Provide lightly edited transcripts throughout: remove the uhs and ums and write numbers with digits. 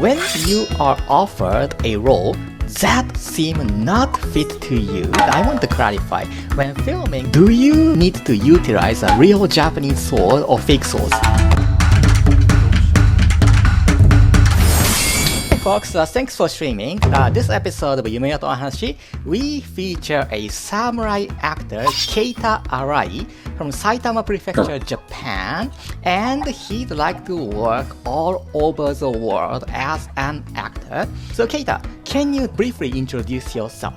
When you are offered a role that seems not fit to you, I want to clarify. When filming, do you need to utilize a real Japanese sword or fake swords? Hey folks, thanks for streaming. This episode of Yume to Hanashi, we feature a samurai actor, Keita Arai, from Saitama Prefecture, Japan, and he'd like to work all over the world as an actor. So Keita, can you briefly introduce yourself?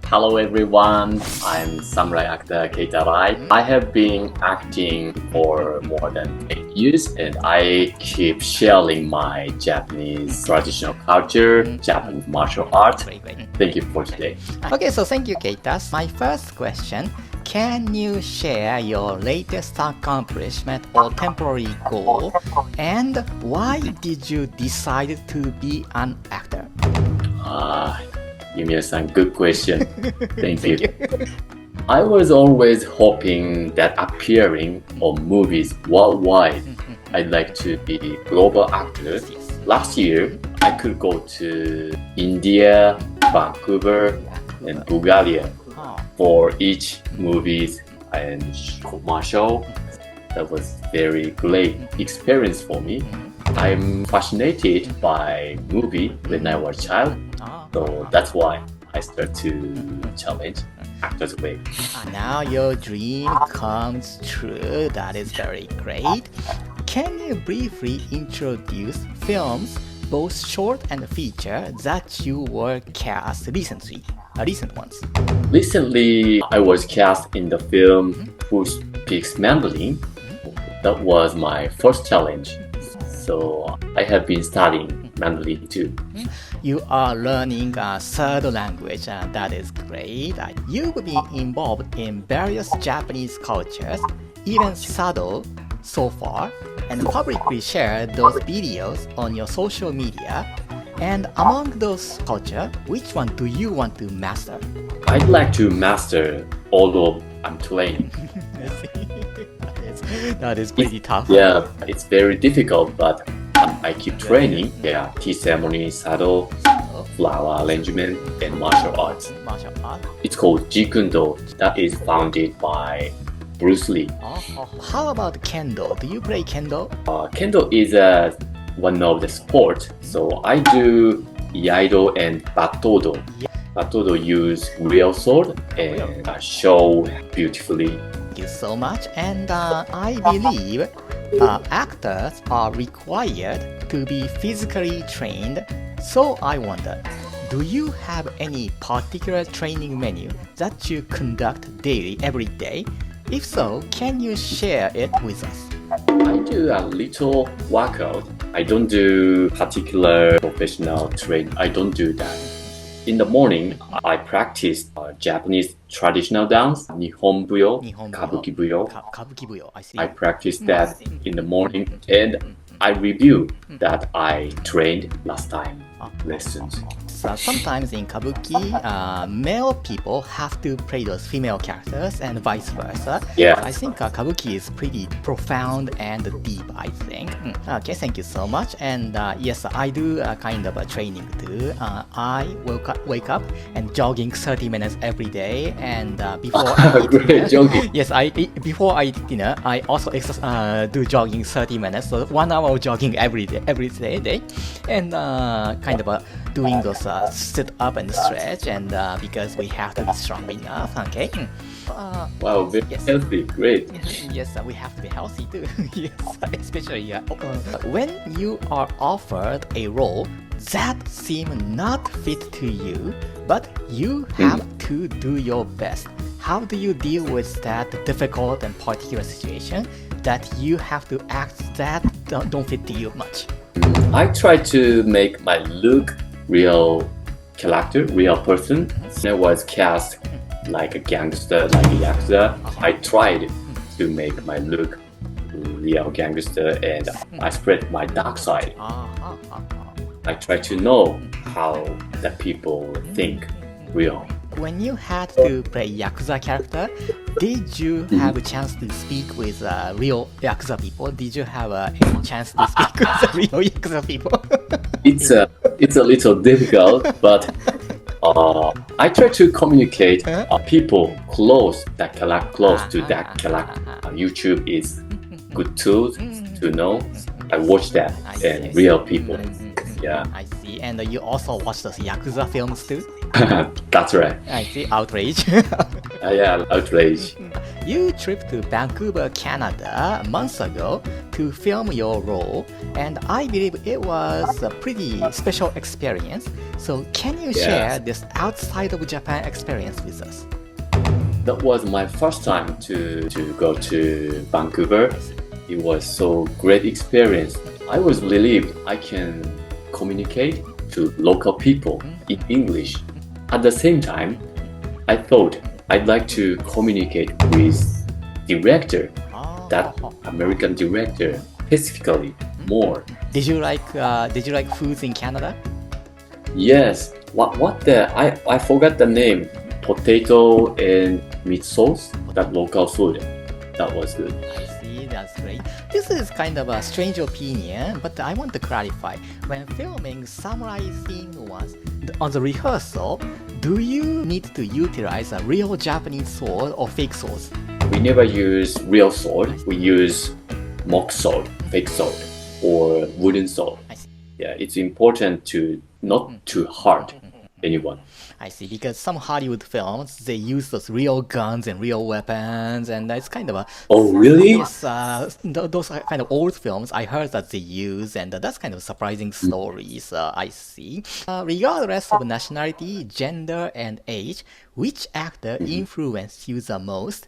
Hello everyone, I'm samurai actor Keita Arai. I have been acting for more than 8 years and I keep sharing my Japanese traditional culture, Japanese martial art. Great. Thank you for today. Okay, so thank you, Keita. My first question, can you share your latest accomplishment or temporary goal, and why did you decide to be an actor? Yumiya-san, good question. Thank you. I was always hoping that appearing on movies worldwide, I'd like to be a global actor. Last year, I could go to India, Vancouver, and Bulgaria for each movies and commercial. That was very great experience for me. I'm fascinated by movie when I was a child, so that's why I started to challenge actors' way. Now your dream comes true. That is very great. Can you briefly introduce films, both short and feature, that you were cast recently? Recent ones. Recently, I was cast in the film Who Speaks Mandarin. That was my first challenge. So I have been studying Mandarin too. You are learning a third language, that is great. You've been involved in various Japanese cultures, even subtle so far, and publicly share those videos on your social media. And among those cultures, which one do you want to master? I'd like to master although I'm training. That is pretty tough. Yeah, it's very difficult, but I keep training. Yeah, tea ceremony, saddle, flower arrangement, and martial arts. Martial art. It's called Jikundo. That is founded by Bruce Lee. How about kendo? Do you play kendo? Kendo is one of the sports. So I do iaido and batodo. Batodo use real sword and show beautifully. Thank you so much. And I believe actors are required to be physically trained. So I wonder, do you have any particular training menu that you conduct daily, every day? If so, can you share it with us? I do a little workout. I don't do particular professional training. I don't do that. In the morning, I practice Japanese traditional dance, Nihonbuyo, Kabukibuyo. Kabukibuyo, I see. I practice that in the morning and I review that I trained last time lessons. Sometimes in kabuki, male people have to play those female characters and vice versa. Yeah. I think kabuki is pretty profound and deep, I think. Okay, thank you so much. And yes, I do kind of a training too. I wake up and jogging 30 minutes every day, and before I eat dinner, jogging. Yes, before I eat dinner, I also do jogging 30 minutes, so 1 hour of jogging every day, and kind of doing those sit up and stretch, and because we have to be strong enough. Okay. Wow, very healthy, great. Yes, we have to be healthy too. Yes, especially when you are offered a role that seems not fit to you, but you have to do your best. How do you deal with that difficult and particular situation that you have to act that don't fit to you much? I try to make my look real character, real person. I was cast like a gangster, like a yakuza. I tried to make my look real gangster and I spread my dark side. I try to know how the people think real. When you had to play Yakuza character, did you have a chance to speak with real Yakuza people? Did you have any chance to speak with real Yakuza people? it's a little difficult, but I try to communicate people close to that character. YouTube is good tool to know. I watch that and real people. Yeah, I see. And you also watch those Yakuza films too? that's right. I see. Outrage. Yeah, outrage. You tripped to Vancouver, Canada months ago to film your role, and I believe it was a pretty special experience. So can you share this outside of Japan experience with us? That was my first time to go to Vancouver. It was so great experience. I was relieved I can communicate to local people in English. At the same time, I thought I'd like to communicate with director, that American director, specifically more. Did you like foods in Canada? Yes. What the I forgot the name. Potato and meat sauce. That local food. That was good. I see, that's great. This is kind of a strange opinion, but I want to clarify. When filming samurai scene once on the rehearsal, do you need to utilize a real Japanese sword or fake swords? We never use real sword. We use mock sword, fake sword, or wooden sword. I see. Yeah, it's important to not to hurt anyone. I see, because some Hollywood films, they use those real guns and real weapons, and it's kind of a... Oh, really? Yes, those are kind of old films I heard that they use, and that's kind of surprising stories, I see. Regardless of nationality, gender, and age, which actor influenced you the most?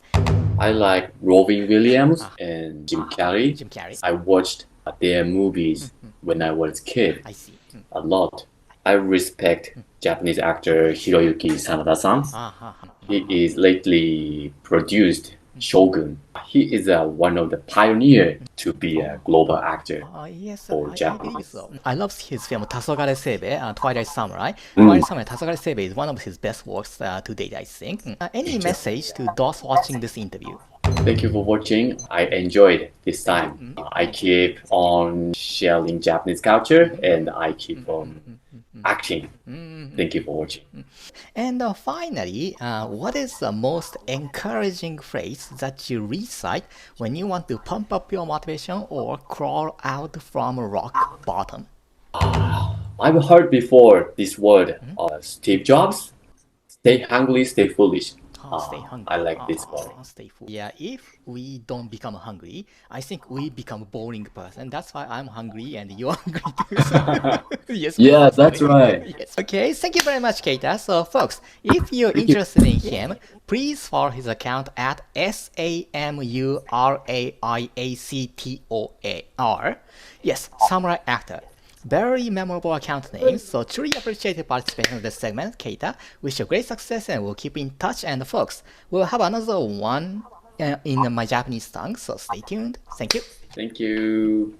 I like Robin Williams and Jim Carrey. Jim Carrey. I watched their movies when I was a kid I see. a lot. I respect Japanese actor Hiroyuki Sanada-san. He is lately produced Shogun. He is one of the pioneers to be a global actor Yes, for I Japanese. believe so. I love his film Tasogare Seibe, Twilight Samurai. Twilight Samurai, Tasogare Seibe is one of his best works to date, I think. Any message to those watching this interview? Thank you for watching. I enjoyed this time. I keep on sharing Japanese culture and I keep on acting. Thank you for watching. And finally, what is the most encouraging phrase that you recite when you want to pump up your motivation or crawl out from rock bottom? I've heard before this word, Steve Jobs. Stay hungry, stay foolish. Stay hungry. I like this word. Stay full. Yeah, if we don't become hungry, I think we become a boring person. That's why I'm hungry and you're hungry too. So, yes. Yeah, that's right. Yes. Okay, thank you very much, Keita. So, folks, if you're interested in him, please follow his account at SAMURAIACTOAR. Yes, Samurai Actor. Very memorable account name, so truly appreciate your participation in this segment, Keita. Wish you great success and we'll keep in touch. And folks, we'll have another one in my Japanese tongue, so stay tuned. Thank you. Thank you.